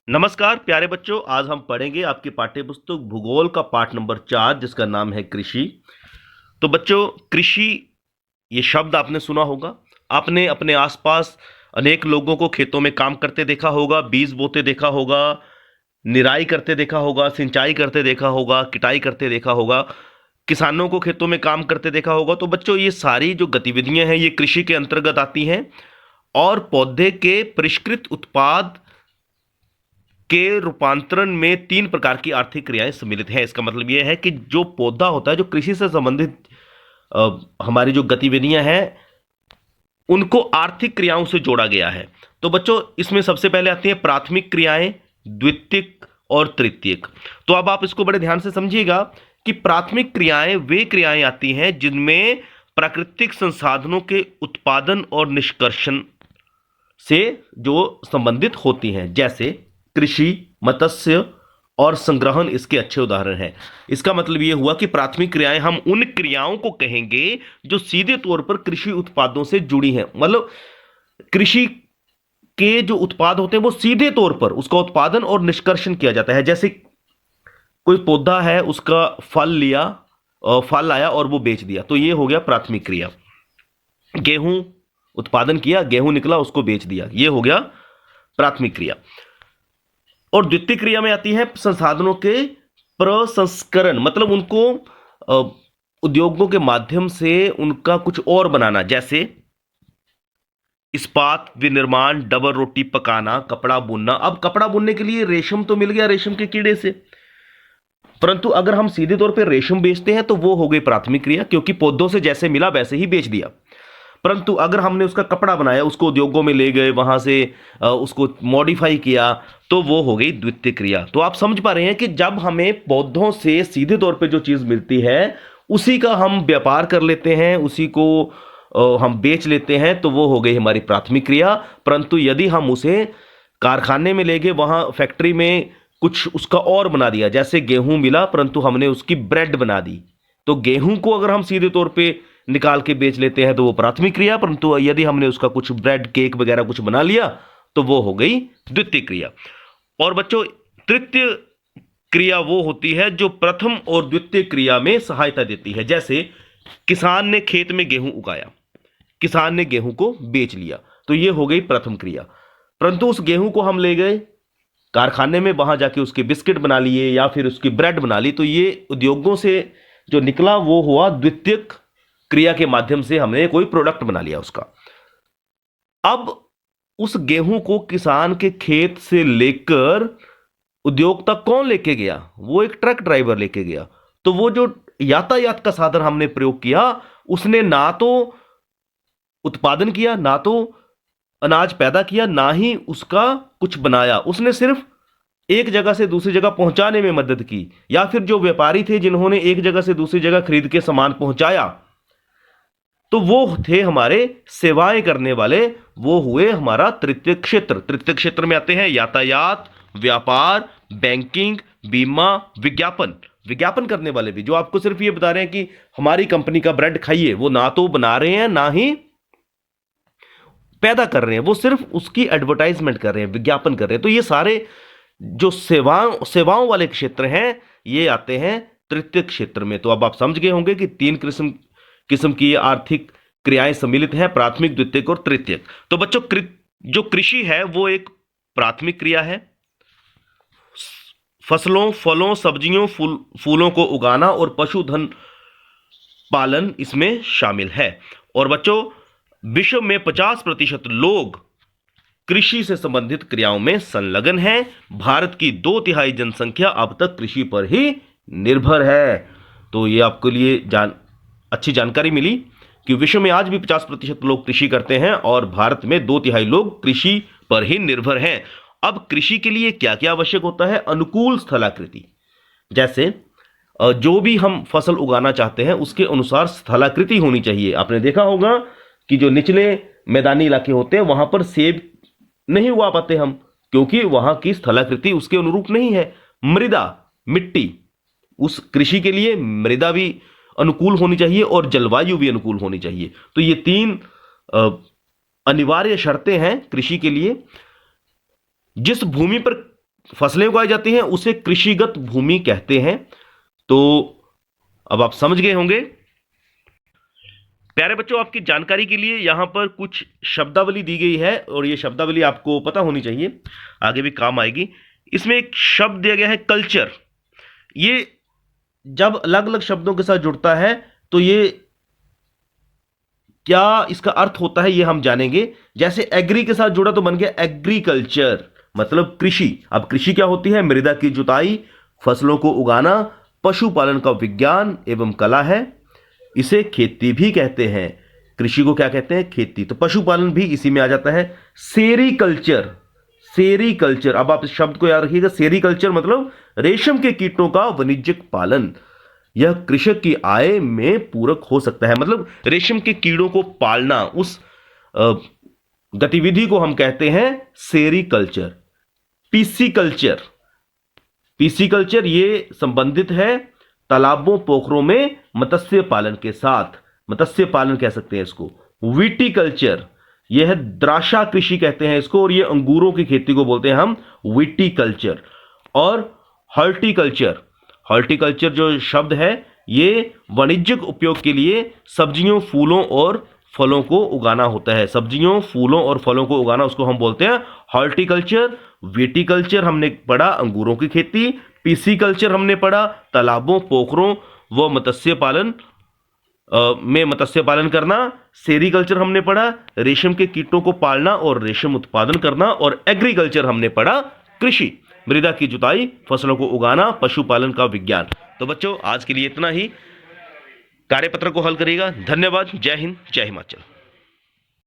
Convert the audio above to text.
नमस्कार प्यारे बच्चों, आज हम पढ़ेंगे आपकी पाठ्यपुस्तक भूगोल का पाठ नंबर 4 जिसका नाम है कृषि। तो बच्चों, कृषि ये शब्द आपने सुना होगा। आपने अपने आसपास अनेक लोगों को खेतों में काम करते देखा होगा, बीज बोते देखा होगा, निराई करते देखा होगा, सिंचाई करते देखा होगा, किटाई करते देखा होगा, किसानों को खेतों में काम करते देखा होगा। तो बच्चों, ये सारी जो गतिविधियां हैं ये कृषि के अंतर्गत आती हैं और पौधे के परिष्कृत उत्पाद के रूपांतरण में 3 प्रकार की आर्थिक क्रियाएं सम्मिलित हैं। इसका मतलब यह है कि जो पौधा होता है, जो कृषि से संबंधित हमारी जो गतिविधियां हैं उनको आर्थिक क्रियाओं से जोड़ा गया है। तो बच्चों, इसमें सबसे पहले आती हैं प्राथमिक क्रियाएं, द्वितीयक और तृतीयक। तो अब आप इसको बड़े ध्यान से समझिएगा कि प्राथमिक क्रियाएं वे क्रियाएं आती हैं जिनमें प्राकृतिक संसाधनों के उत्पादन और निष्कर्षण से जो संबंधित होती हैं, जैसे कृषि, मत्स्य और संग्रहण इसके अच्छे उदाहरण हैं। इसका मतलब यह हुआ कि प्राथमिक क्रियाएं हम उन क्रियाओं को कहेंगे जो सीधे तौर पर कृषि उत्पादों से जुड़ी हैं। मतलब कृषि के जो उत्पाद होते हैं वो सीधे तौर पर उसका उत्पादन और निष्कर्षण किया जाता है। जैसे कोई पौधा है, उसका फल आया और वो बेच दिया, तो ये हो गया प्राथमिक क्रिया। गेहूं उत्पादन किया, गेहूं निकला, उसको बेच दिया, ये हो गया प्राथमिक क्रिया। और द्वितीय क्रिया में आती है संसाधनों के प्रसंस्करण, मतलब उनको उद्योगों के माध्यम से उनका कुछ और बनाना, जैसे इस्पात विनिर्माण, डबल रोटी पकाना, कपड़ा बुनना। अब कपड़ा बुनने के लिए रेशम तो मिल गया रेशम के कीड़े से, परंतु अगर हम सीधे तौर पर रेशम बेचते हैं तो वो हो गई प्राथमिक क्रिया, क्योंकि पौधों से जैसे मिला वैसे ही बेच दिया। परंतु अगर हमने उसका कपड़ा बनाया, उसको उद्योगों में ले गए, वहां से उसको मॉडिफाई किया, तो वो हो गई द्वितीय क्रिया। तो आप समझ पा रहे हैं कि जब हमें पौधों से सीधे तौर पे जो चीज मिलती है उसी का हम व्यापार कर लेते हैं, उसी को हम बेच लेते हैं, तो वो हो गई हमारी प्राथमिक क्रिया। परंतु यदि हम उसे कारखाने में ले गए, वहां फैक्ट्री में कुछ उसका और बना दिया, जैसे गेहूं मिला परंतु हमने उसकी ब्रेड बना दी, तो गेहूं को अगर हम सीधे तौर पे निकाल के बेच लेते हैं तो वो प्राथमिक क्रिया। परंतु यदि हमने उसका कुछ ब्रेड, केक वगैरह कुछ बना लिया तो वो हो गई द्वितीय क्रिया। और बच्चों, तृतीय क्रिया वो होती है जो प्रथम और द्वितीय क्रिया में सहायता देती है। जैसे किसान ने खेत में गेहूं उगाया, किसान ने गेहूं को बेच लिया, तो ये हो गई प्रथम क्रिया। परंतु उस गेहूं को हम ले गए कारखाने में, वहां जाके उसके बिस्किट बना लिए या फिर उसकी ब्रेड बना ली, तो ये उद्योगों से जो निकला वो हुआ द्वितीयक क्रिया के माध्यम से हमने कोई प्रोडक्ट बना लिया उसका। अब उस गेहूं को किसान के खेत से लेकर उद्योग तक कौन लेके गया? वो एक ट्रक ड्राइवर लेके गया। तो वो जो यातायात का साधन हमने प्रयोग किया, उसने ना तो उत्पादन किया, ना तो अनाज पैदा किया, ना ही उसका कुछ बनाया, उसने सिर्फ एक जगह से दूसरी जगह पहुंचाने में मदद की। या फिर जो व्यापारी थे जिन्होंने एक जगह से दूसरी जगह खरीद के सामान पहुंचाया, तो वो थे हमारे सेवाएं करने वाले, वो हुए हमारा तृतीय क्षेत्र। तृतीय क्षेत्र में आते हैं यातायात, व्यापार, बैंकिंग, बीमा, विज्ञापन। विज्ञापन करने वाले भी जो आपको सिर्फ ये बता रहे हैं कि हमारी कंपनी का ब्रेड खाइए, वो ना तो बना रहे हैं ना ही पैदा कर रहे हैं, वो सिर्फ उसकी एडवर्टाइजमेंट कर रहे हैं, विज्ञापन कर रहे हैं। तो ये सारे जो सेवाओं वाले क्षेत्र हैं ये आते हैं तृतीय क्षेत्र में। तो अब आप समझ गए होंगे कि 3 किस्म की आर्थिक क्रियाएं सम्मिलित हैं, प्राथमिक, द्वितीयक और तृतीयक। तो बच्चों, जो कृषि है वो एक प्राथमिक क्रिया है। फसलों, फलों, सब्जियों, फूलों को उगाना और पशुधन पालन इसमें शामिल है। और बच्चों, विश्व में 50% लोग कृषि से संबंधित क्रियाओं में संलग्न हैं। भारत की 2/3 जनसंख्या अब तक कृषि पर ही निर्भर है। तो ये आपके लिए अच्छी जानकारी मिली कि विश्व में आज भी 50% लोग कृषि करते हैं और भारत में 2/3 लोग कृषि पर ही निर्भर हैं। अब कृषि के लिए क्या क्या आवश्यक होता है? अनुकूल स्थलाकृति, जैसे जो भी हम फसल उगाना चाहते हैं उसके अनुसार स्थलाकृति होनी चाहिए। आपने देखा होगा कि जो निचले मैदानी इलाके होते हैं वहां पर सेब नहीं उगा पाते हम, क्योंकि वहां की स्थलाकृति उसके अनुरूप नहीं है। मृदा, मिट्टी, उस कृषि के लिए मृदा भी अनुकूल होनी चाहिए और जलवायु भी अनुकूल होनी चाहिए। तो ये 3 अनिवार्य शर्तें हैं कृषि के लिए। जिस भूमि पर फसलें उगाई जाती हैं उसे कृषिगत भूमि कहते हैं। तो अब आप समझ गए होंगे। प्यारे बच्चों, आपकी जानकारी के लिए यहां पर कुछ शब्दावली दी गई है और ये शब्दावली आपको पता होनी चाहिए, आगे भी काम आएगी। इसमें एक शब्द दिया गया है कल्चर। ये जब अलग अलग शब्दों के साथ जुड़ता है तो ये क्या इसका अर्थ होता है ये हम जानेंगे। जैसे एग्री के साथ जुड़ा तो बन गया एग्रीकल्चर, मतलब कृषि। अब कृषि क्या होती है? मृदा की जुताई, फसलों को उगाना, पशुपालन का विज्ञान एवं कला है। इसे खेती भी कहते हैं। कृषि को क्या कहते हैं? खेती। तो पशुपालन भी इसी में आ जाता है। सेरीकल्चर, सेरीकल्चर, अब आप इस शब्द को याद रखिएगा। सेरीकल्चर मतलब रेशम के कीटों का वाणिज्यिक पालन। यह कृषक की आय में पूरक हो सकता है। मतलब रेशम के कीड़ों को पालना, उस गतिविधि को हम कहते हैं सेरीकल्चर। पीसीकल्चर, पीसीकल्चर ये संबंधित है तालाबों पोखरों में मत्स्य पालन के साथ, मत्स्य पालन कह सकते हैं इसको। विटीकल्चर, यह है द्राक्षा कृषि कहते हैं इसको, और ये अंगूरों की खेती को बोलते हैं हम विटीकल्चर। और हॉर्टिकल्चर, हॉर्टिकल्चर जो शब्द है ये वाणिज्यिक उपयोग के लिए सब्जियों, फूलों और फलों को उगाना होता है। सब्जियों, फूलों और फलों को उगाना, उसको हम बोलते हैं हॉर्टिकल्चर। विटीकल्चर हमने पढ़ा अंगूरों की खेती। पीसीकल्चर हमने पढ़ा तालाबों, पोखरों व मत्स्य पालन में मत्स्य पालन करना। सेरीकल्चर हमने पढ़ा रेशम के कीटों को पालना और रेशम उत्पादन करना। और एग्रीकल्चर हमने पढ़ा कृषि, मृदा की जुताई, फसलों को उगाना, पशुपालन का विज्ञान। तो बच्चों आज के लिए इतना ही। कार्यपत्र को हल करिएगा। धन्यवाद। जय हिंद, जय हिमाचल।